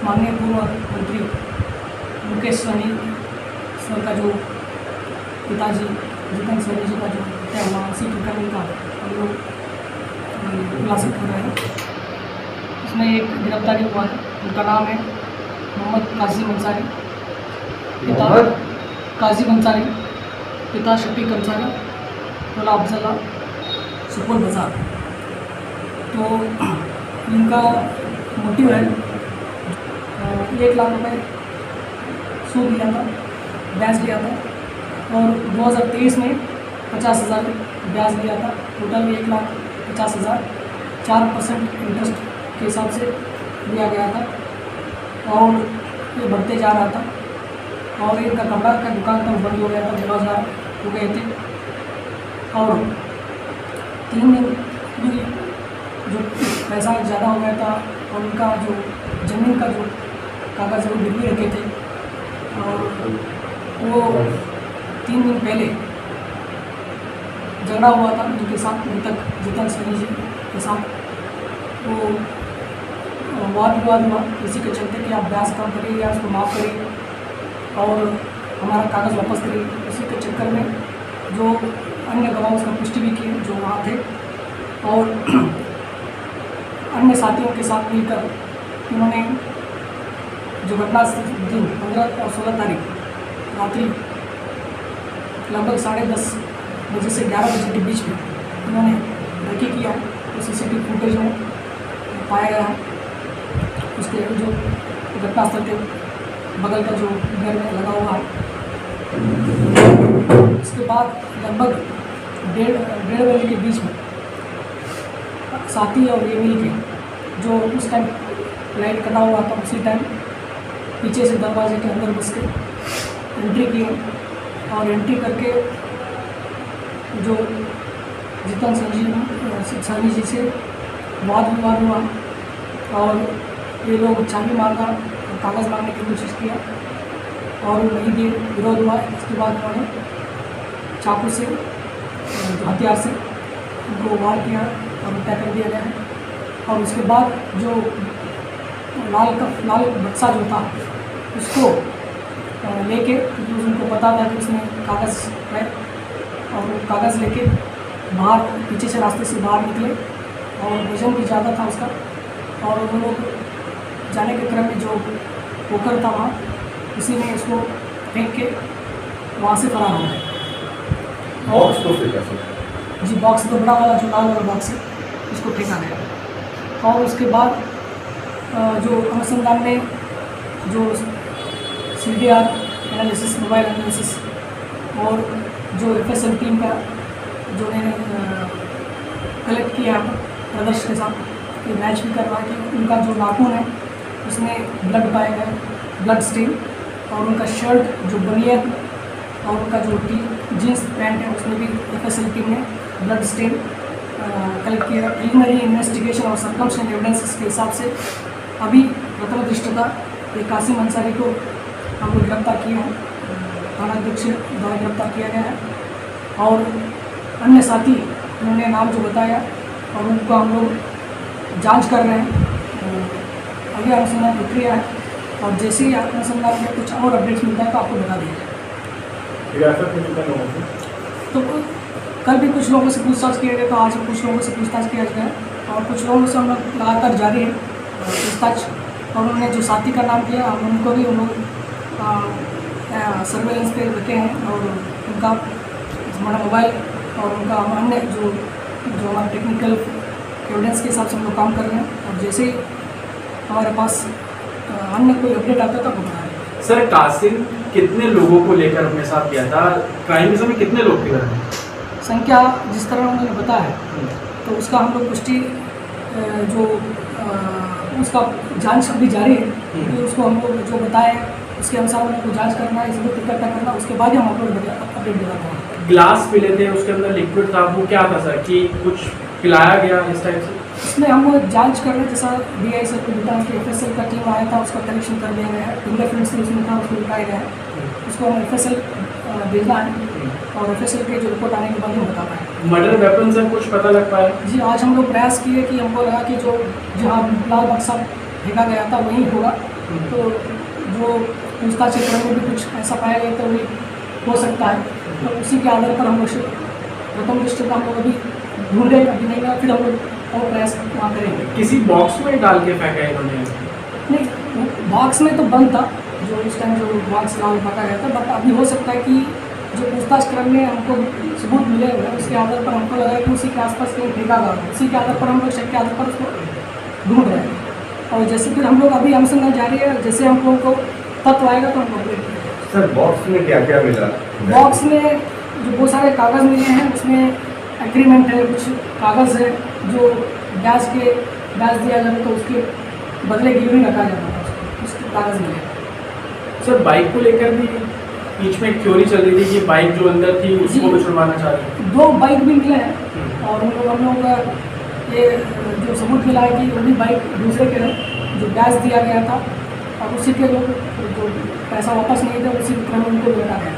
माननीय पूर्व मंत्री मुकेश सहनी सर का जो पिताजी जितेंद्र सहनी जी का जो हत्या हुआ उसी प्रकरण का हम लोग खुलासा कर रहे हैं। इसमें एक गिरफ्तारी हुआ है, उनका नाम है मोहम्मद काजिम अंसारी, पिता काजिम अंसारी, पिता शफीक अंसारी, टोला अफजला, सुपौल बाजार। तो इनका मोटिव है 1 लाख रुपए सूद लिया था, ब्याज लिया था, और 2023 में 50,000 ब्याज लिया था। टोटल 1,50,000 4% इंटरेस्ट के हिसाब से लिया गया था, और ये बढ़ते जा रहा था। और इनका कपड़ा का दुकान तक बंद हो गया था, 2,000 हो गए थे। और 3 दिन भी जो पैसा ज़्यादा हो गया था, और उनका जो ज़मीन का जो कागज़ है वो गिरवी रखे थे, और वो 3 दिन पहले झगड़ा हुआ था उनके साथ, मृतक जितेंद्र सहनी जी के साथ। वो वाद विवाद हुआ इसी के चलते कि आप ब्याज कम करिए या उसको माफ़ करिए और हमारा कागज़ वापस करिए। इसी के चक्कर में जो अन्य गवाह उसका पुष्टि भी की जो वहाँ थे, और अन्य साथियों के साथ मिलकर उन्होंने जो घटना दिन 15 और 16 तारीख रात्रि लगभग 10:30 बजे से 11 बजे के बीच में उन्होंने रेकी किया। तो CCTV फुटेज में पाया गया है। उसके जो घटनास्थल के बगल का जो घर में लगा हुआ है, इसके बाद लगभग 1:30 बजे के बीच में साथी और ये मिल के जो उस टाइम लाइट कटा हुआ था, उसी टाइम पीछे से दरवाजे के अंदर घुस के एंट्री की, और एंट्री करके जो जितेंद्र सहनी जी से वाद विवाद हुआ, और ये लोग चाबी मांगा, कागज़ मांगने की कोशिश किया, और नहीं दिए, विरोध हुआ। इसके बाद उन्होंने चाकू से हथियार से उनको वार किया और हत्या कर दिया गया है। और उसके बाद जो लाल बक्सा जो था उसको लेके, क्योंकि उनको पता था कि उसमें कागज़ है, और वो कागज़ लेके बाहर पीछे से रास्ते से बाहर निकले, और वजन भी ज़्यादा था उसका, और वो लोग जाने के क्रम में जो पोखर था वहाँ, उसी में उसको फेंक के वहाँ से फरार हो गए। बॉक्स तो फेंका जी, बॉक्स तो बड़ा वाला जो लाल वाला बॉक्स है उसको फेंका गया। और उसके बाद जो अनुसंधान में जो CDR एनालिसिस, मोबाइल एनालिसिस, और जो FSL टीम का जो ने कलेक्ट किया प्रदर्श के साथ, ये मैच भी करवा कि उनका जो नाखून है उसमें ब्लड पाया गया, ब्लड स्टेन, और उनका शर्ट जो बनियन और उनका जो जीन्स पैंट है उसमें भी FSL टीम ने ब्लड स्टेन कलेक्ट किया। प्रीलिमिनरी इन्वेस्टिगेशन और सर्कमस्टेंशियल एविडेंसेस के हिसाब से अभी प्रथम दृष्टता ये कासिम अंसारी को हम लोग गिरफ्तार किए हैं, थानाध्यक्ष द्वारा गिरफ्तार किया गया है। और अन्य साथी उन्होंने नाम जो बताया, और उनको हम लोग जांच कर रहे हैं, अभी अनुसंधान प्रक्रिया है, और जैसे ही अनुसंधान में कुछ और अपडेट्स मिलता है तो आपको बता दिया जाए। तो कल भी कुछ लोगों से पूछताछ किया गया, तो आज कुछ लोगों से पूछताछ किया गया, और कुछ लोगों से हम लोग लगातार जारी है पूछताछ। और उन्होंने जो साथी का नाम किया, हम उनको भी हम लोग सर्वेलेंस पे रखे हैं, और उनका हमारा मोबाइल और उनका अन्य जो हमारा टेक्निकल एविडेंस के हिसाब से हम लोग काम कर रहे हैं। और जैसे ही हमारे पास अन्य कोई अपडेट आता है तो आपको बता रहे हैं। सर, कासिम कितने लोगों को लेकर अपने साथ गया था? क्राइम के समय कितने लोग थे घर में? संख्या जिस तरह उन्होंने बताया तो उसका हम लोग पुष्टि जो उसका जांच अभी जारी है, क्योंकि उसको हम लोग जो बताए उसके अनुसार हम लोग को जांच करना है, सबूत इकट्ठा करना, उसके बाद ही हम आपको अपडेट देना है। ग्लास पिले थे, उसके अंदर लिक्विड था, वो क्या था सर? कि कुछ पिलाया गया इस टाइप से? इसमें हम लोग जांच कर रहे हैं, जैसा DI सर को बताया कि FSL का टीम आया था, उसका कलेक्शन कर दिया गया है, फिंगरप्रिंट्स भी उसमें था, उसको बताया गया है, उसको हम FSL भेजना है, और FSL के जो रिपोर्ट आने के बाद ही बता पाए। मर्डर वेपन से कुछ पता लग पाया? जी, आज हम लोग प्रयास किए कि हमको लगा कि जो जहाँ लाल बक्सा फेंका गया था वहीं होगा, तो जो पूछताछ के क्रम में भी कुछ ऐसा पाया गया तो भी हो सकता है, तो उसी के आधार पर हम लोग प्रथम दृष्टि पर हम लोग अभी ढूंढे, अभी नहीं मिला, फिर हम लोग और प्रयास वहाँ करेंगे। किसी बॉक्स में डाल के फेंका है इन्होंने? नहीं, बॉक्स में तो बंद था, जो उस टाइम जो बॉक्स लाल पका गया था, बट अभी हो सकता है कि जो पूछताछ क्रम में हमको सबूत मिले हुए हैं उसके आधार पर हमको लगा कि उसी के आसपास कहीं फेंका गया है, उसी के आधार पर हम लोग शक के आधार पर उसको ढूंढ रहे हैं। और जैसे फिर हम लोग अभी अनुसंधान जारी है, जैसे हम लोगों को तत्व आएगा तो हम कंप्लीट करेंगे। सर बॉक्स में क्या क्या मिला? बॉक्स में जो बहुत सारे कागज़ मिले हैं, उसमें एग्रीमेंट है, कुछ कागज़ है जो ब्याज दिया जाता तो उसके बदले गिरवी रखा जाता था, उसके कागज़ मिले। सर बाइक को लेकर भी बीच में एक थ्योरी चल रही थी कि बाइक जो अंदर थी उसको भी छुड़वाना चाह रहे थे। 2 बाइक भी मिले हैं और हम लोग का ये जो सबूत मिला है कि वो भी बाइक दूसरे के हैं जो ब्याज दिया गया था, और उसी के लोग जो पैसा वापस नहीं थे उसी क्रम में उनको लौटा गया।